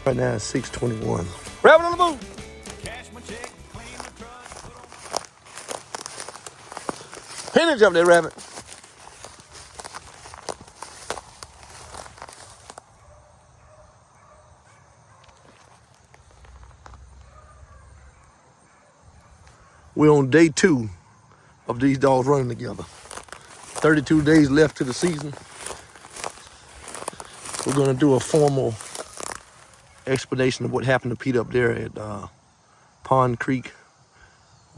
Right now it's 6:21. Rabbit on the move. Penny jump there, rabbit. We're on day 2 of these dogs running together. 32 days left to the season. We're gonna do a formal explanation of what happened to Pete up there at Pond Creek,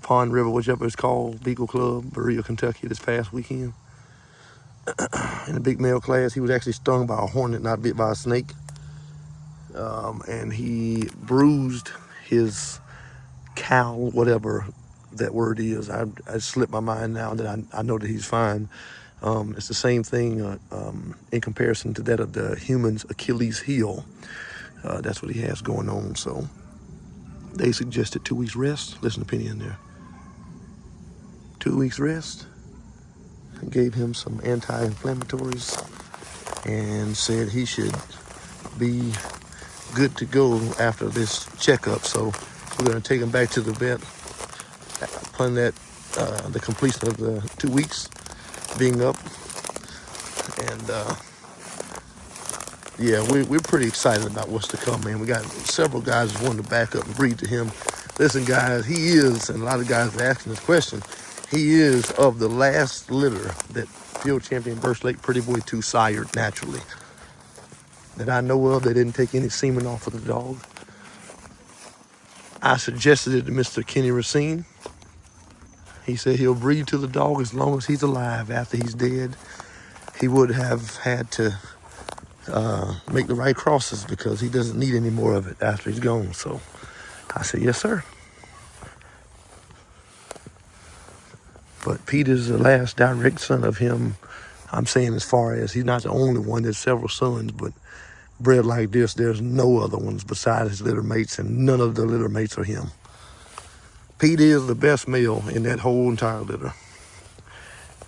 Pond River, whichever it's called, Beagle Club, Berea, Kentucky, this past weekend. In the big male class, he was actually stung by a hornet, not bit by a snake. And he bruised his cowl, whatever that word is. I slipped my mind now that I know that he's fine. It's the same thing in comparison to that of the human's Achilles heel. That's what he has going on. So they suggested 2 weeks rest. Listen to Penny in there. 2 weeks rest. I gave him some anti-inflammatories and said he should be good to go after this checkup. So we're going to take him back to the vet upon that the completion of the 2 weeks being up. And yeah, we're pretty excited about what's to come, man. We got several guys who want to back up and breathe to him. Listen, guys, he is, and a lot of guys are asking this question, he is of the last litter that field champion Birch Lake Pretty Boy 2 sired naturally. That I know of, they didn't take any semen off of the dog. I suggested it to Mr. Kenny Racine. He said he'll breed to the dog as long as he's alive. After he's dead, he would have had to make the right crosses because he doesn't need any more of it after he's gone. So I said, yes, sir. But Pete is the last direct son of him. I'm saying as far as he's not the only one. There's several sons, but bred like this, there's no other ones besides his litter mates, and none of the litter mates are him. Pete is the best male in that whole entire litter.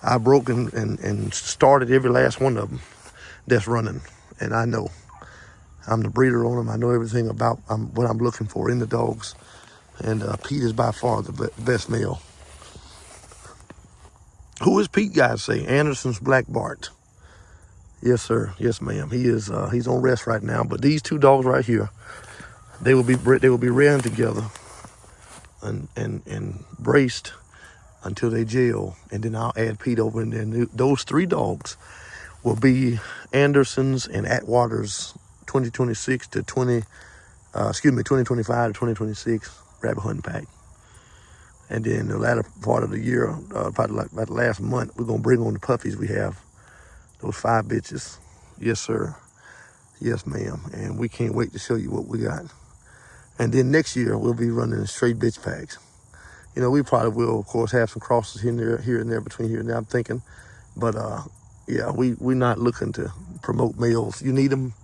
I broke and started every last one of them that's running, and I know. I'm the breeder on them. I know everything about what I'm looking for in the dogs, and Pete is by far the best male. Who is Pete, guys say? Anderson's Black Bart. Yes, sir. Yes, ma'am. He is. He's on rest right now. But these 2 dogs right here, they will be rearing together and braced until they jail, and then I'll add Pete over, and then those 3 dogs will be Anderson's and Atwater's 2025 to 2026 rabbit hunting pack. And then the latter part of the year, probably like about the last month, we're gonna bring on the puppies we have. Those 5 bitches. Yes, sir. Yes, ma'am. And we can't wait to show you what we got. And then next year, we'll be running straight bitch packs. You know, we probably will, of course, have some crosses here and there, between here and there, I'm thinking. But, yeah, we're not looking to promote males. You need them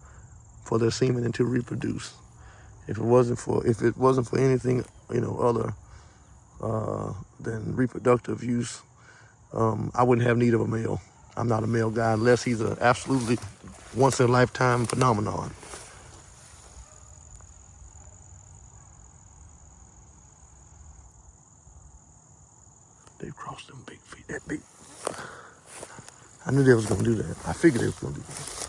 for their semen and to reproduce. If it wasn't for anything, you know, other than reproductive use, I wouldn't have need of a male. I'm not a male guy unless he's an absolutely once-in-a-lifetime phenomenon. They've crossed them big feet. That big. I knew they was going to do that. I figured they was going to do that.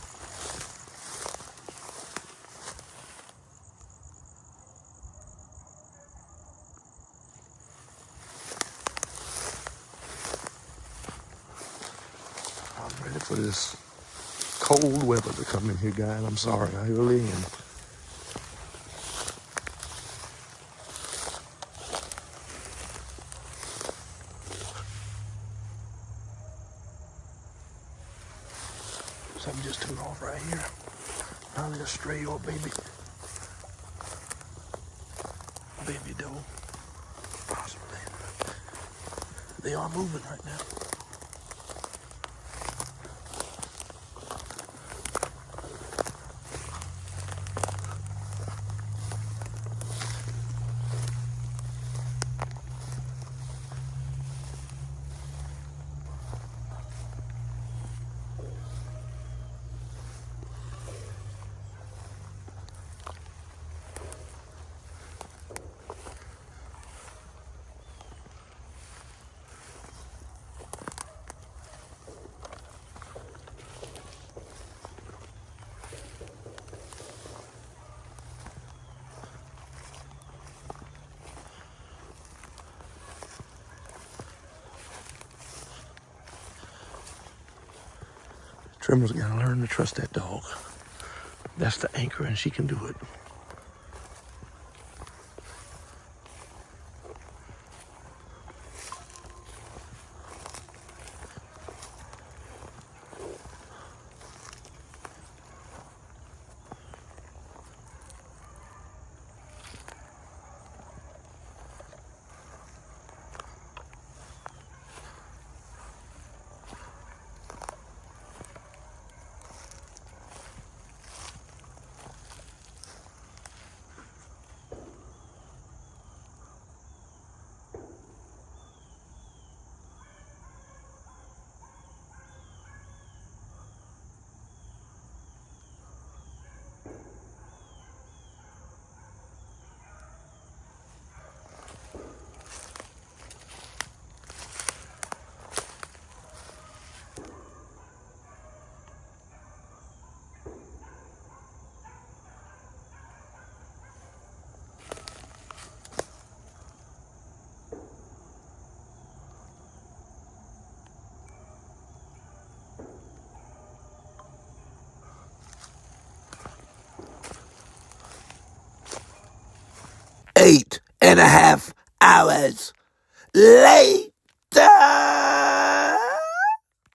I'm ready for this cold weather to come in here, guys. I'm sorry. I really am. Something just took off right here. Probably a stray or baby doe, possibly. They are moving right now. Trimmer's gotta learn to trust that dog. That's the anchor, and she can do it. Eight and a half hours later.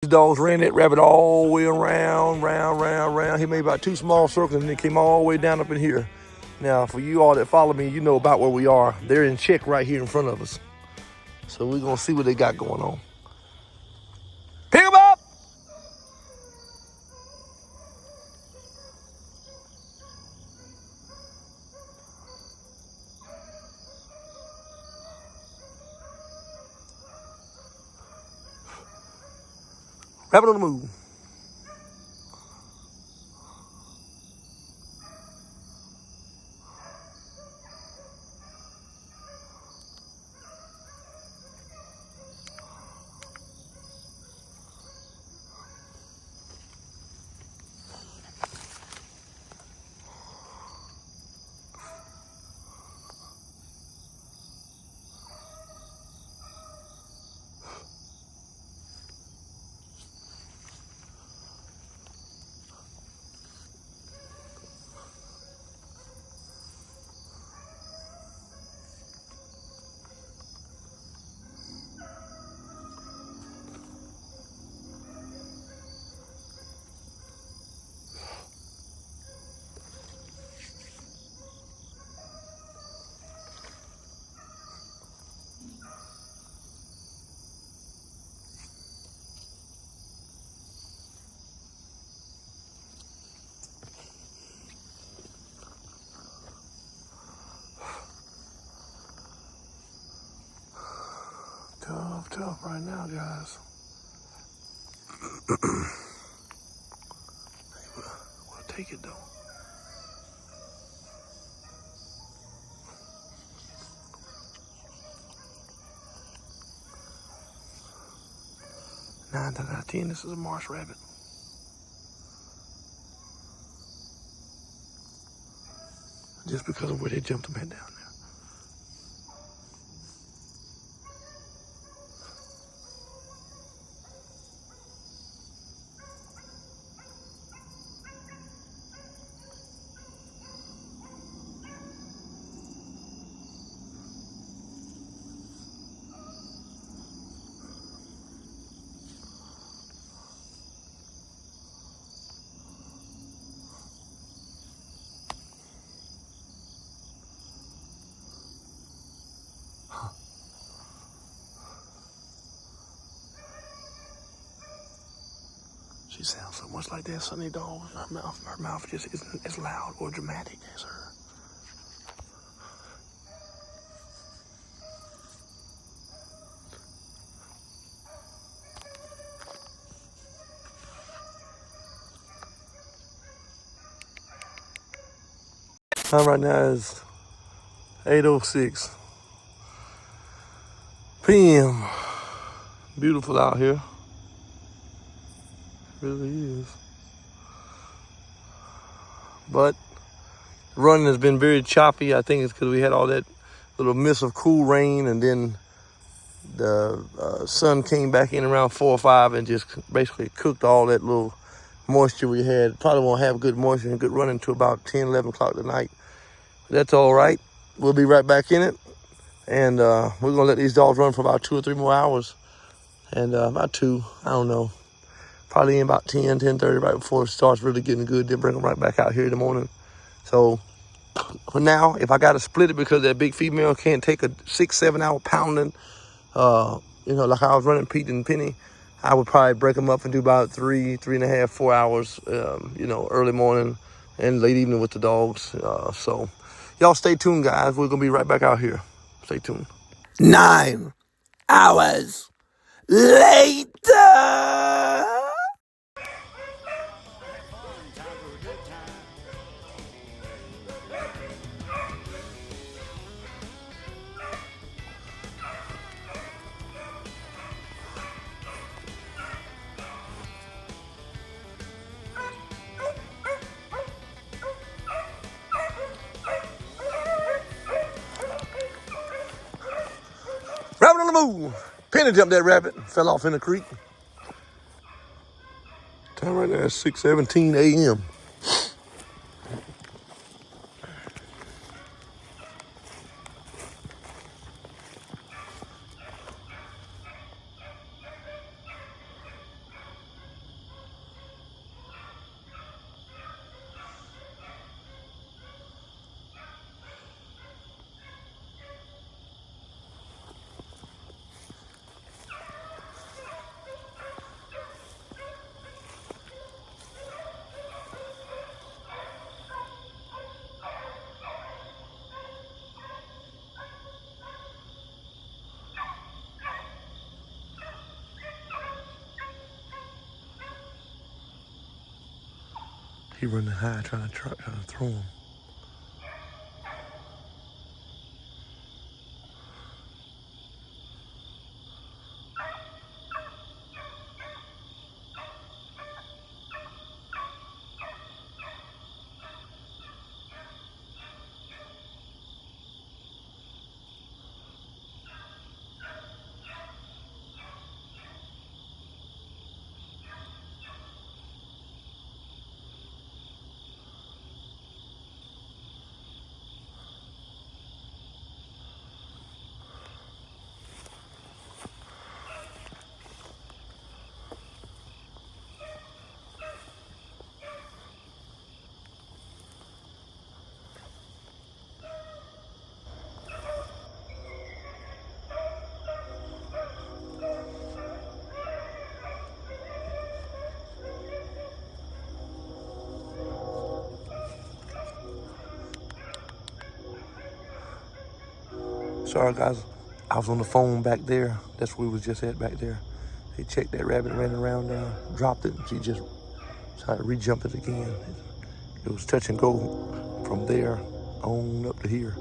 These dogs ran that rabbit all the way around, round. He made about 2 small circles and then came all the way down up in here. Now, for you all that follow me, you know about where we are. They're in check right here in front of us. So we're gonna see what they got going on. Pick them up! Rabbit on the move. Tough right now, guys. We'll take it though. Nine out of 10, this is a marsh rabbit. Just because of where they jumped him head down there. She sounds so much like that Sunny dog. Her mouth just isn't as loud or dramatic as her. Time right now is 8:06 p.m. Beautiful out here. It really is. But running has been very choppy. I think it's because we had all that little mist of cool rain, and then the sun came back in around 4 or 5 and just basically cooked all that little moisture we had. Probably won't have good moisture and good running until about 10, 11 o'clock tonight. But that's all right. We'll be right back in it. And we're going to let these dogs run for about 2 or 3 more hours. And about 2, I don't know. Probably in about 10, 10:30, right before it starts really getting good. Then bring them right back out here in the morning. So for now, if I got to split it because that big female can't take a 6-7 hour pounding, like I was running Pete and Penny, I would probably break them up and do about 3.5, 4 hours, early morning and late evening with the dogs. So y'all stay tuned, guys. We're going to be right back out here. Stay tuned. 9 hours later. Rabbit on the move. Penny jumped that rabbit, fell off in the creek. Time right now is 6:17 a.m. He running high, trying to throw him. Sorry, guys. I was on the phone back there. That's where we was just at back there. They checked that rabbit, ran around, dropped it. And she just tried to re-jump it again. It was touch and go from there on up to here.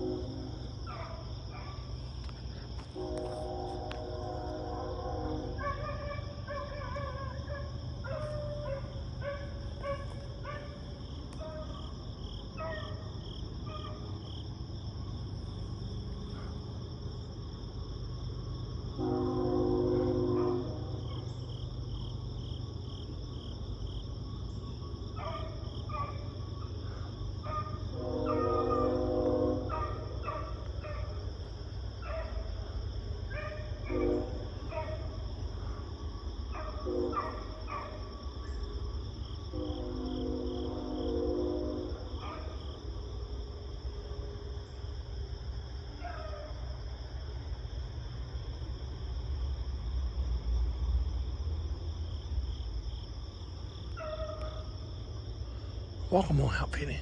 Walk them on out, Penny.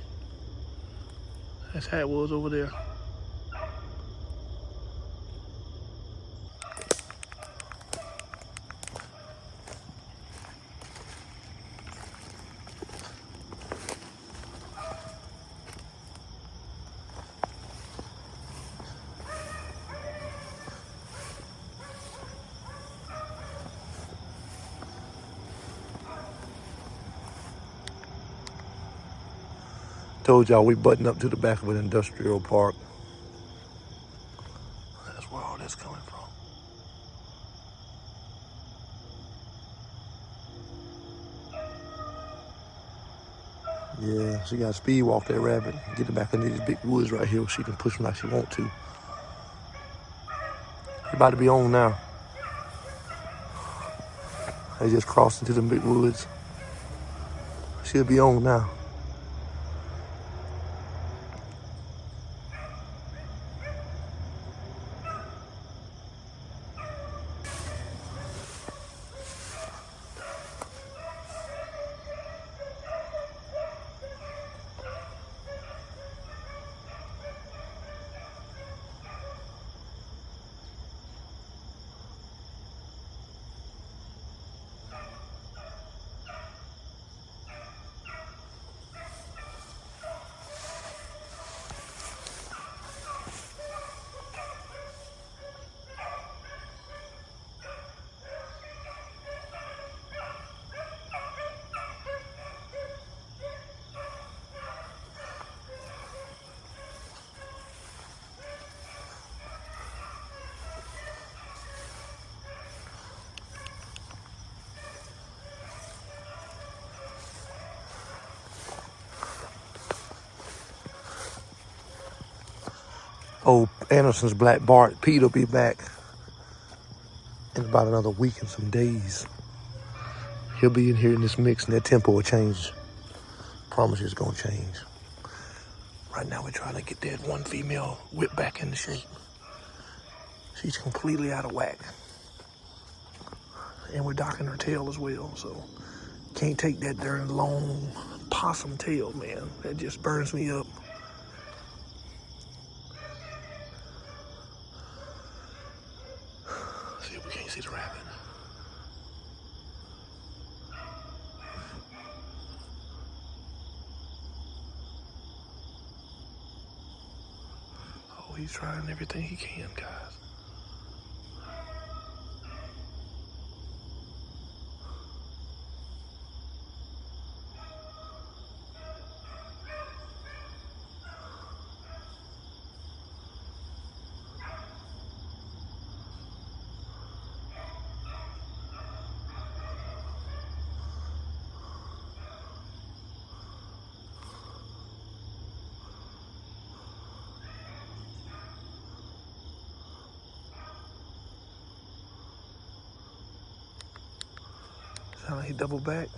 That's how it was over there. Told y'all we button up to the back of an industrial park. That's where all that's coming from. Yeah, she got to speed walk that rabbit. Get her back into these big woods right here where she can push them like she want to. She about to be on now. They just crossed into the big woods. She'll be on now. Old Anderson's black Bart, Pete will be back in about another week and some days. He'll be in here in this mix and that tempo will change. Promise you it's gonna change. Right now we're trying to get that one female whip back into shape. She's completely out of whack. And we're docking her tail as well, so can't take that darn long possum tail, man. That just burns me up. See if we can't see the rabbit. Oh, he's trying everything he can, guys. Sound like he doubled back.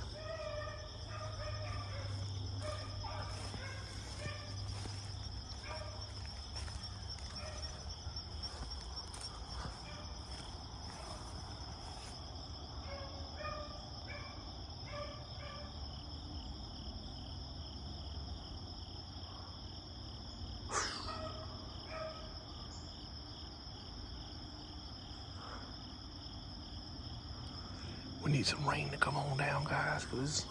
We need some rain to come on down, guys, because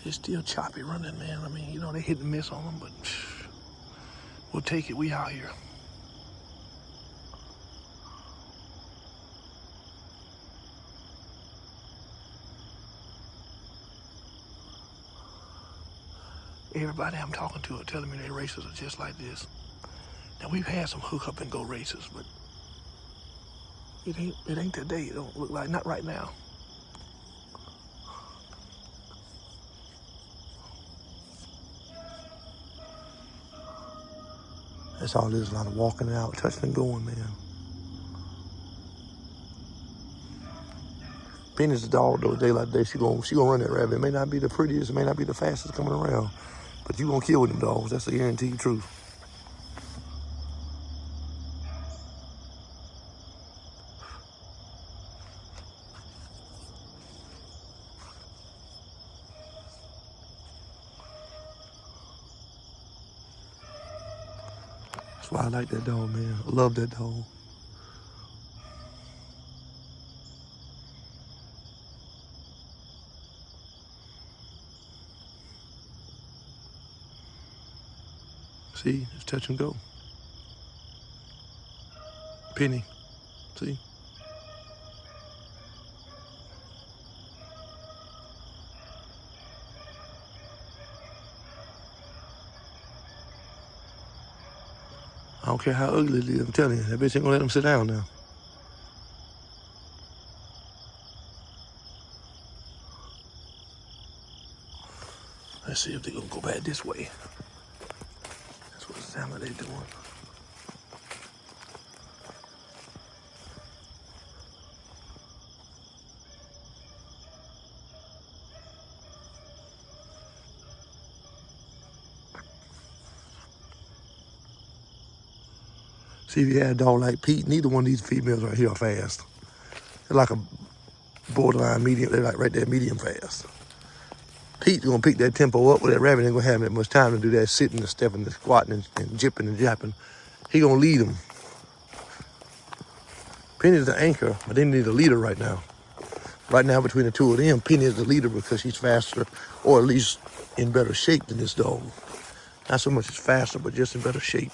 it's still choppy running, man. I mean, you know, they hit and miss on them, but we'll take it. We out here. Everybody I'm talking to are telling me their races are just like this. Now, we've had some hook up and go races, but it ain't today. It don't look like, not right now. That's all it is, a lot of walking out, touching and going, man. Penny's the dog, though, day like day, she gonna run that rabbit. It may not be the prettiest, it may not be the fastest coming around, but you gonna kill with them dogs. That's the guaranteed truth. That's why I like that dog, man. I love that dog. See, it's touch and go. Penny, see? I don't care how ugly it is, I'm telling you, that bitch ain't gonna let him sit down now. Let's see if they're gonna go back this way. That's what it sounds like they're doing. See, if you had a dog like Pete, neither one of these females right here are fast. They're like a borderline medium. They're like right there, medium fast. Pete's gonna pick that tempo up with that rabbit. Ain't gonna have that much time to do that sitting and stepping and squatting and jipping and japping. He gonna lead them. Penny's the anchor, but they need a leader right now. Right now, between the two of them, Penny is the leader because she's faster, or at least in better shape than this dog. Not so much as faster, but just in better shape.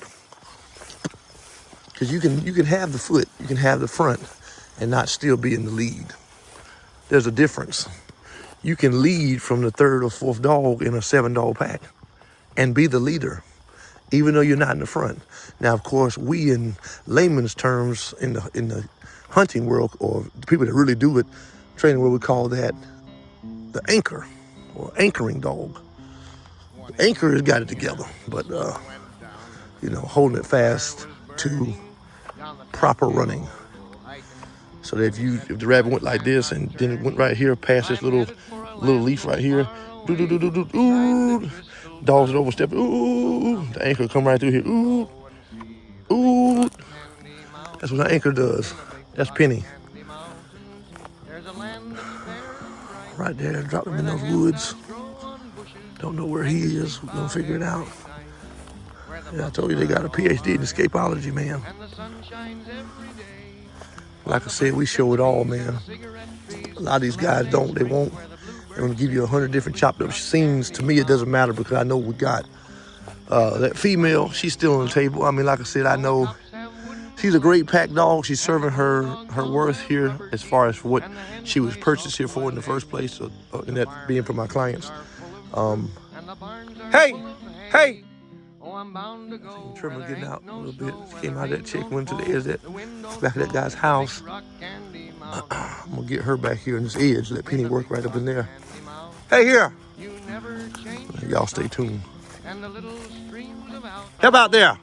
Because you can have the foot, you can have the front, and not still be in the lead. There's a difference. You can lead from the third or fourth dog in a 7-dog pack and be the leader, even though you're not in the front. Now, of course, we in layman's terms in the hunting world, or the people that really do it, training world, we call that the anchor or anchoring dog. The anchor has got it together, but holding it fast to proper running. So that if the rabbit went like this and then it went right here past this little leaf right here, ooh, dogs would overstep, ooh, the anchor would come right through here, ooh, ooh. That's what an anchor does. That's Penny. Right there, drop him in those woods. Don't know where he is. We're gonna figure it out. Yeah, I told you they got a PhD in escapology, man. Like I said, we show it all, man. A lot of these guys don't. They won't. They're going to give you 100 different chopped up scenes. To me, it doesn't matter because I know we got that female. She's still on the table. I mean, like I said, I know she's a great pack dog. She's serving her worth here as far as what she was purchased here for in the first place, and that being for my clients. Hey! Trimmer getting out a little bit. She came out of that chick, went to the edge of that back of that guy's house. I'm gonna get her back here in this edge, let Penny work right up in there. Hey, here! Y'all stay tuned. Help out there!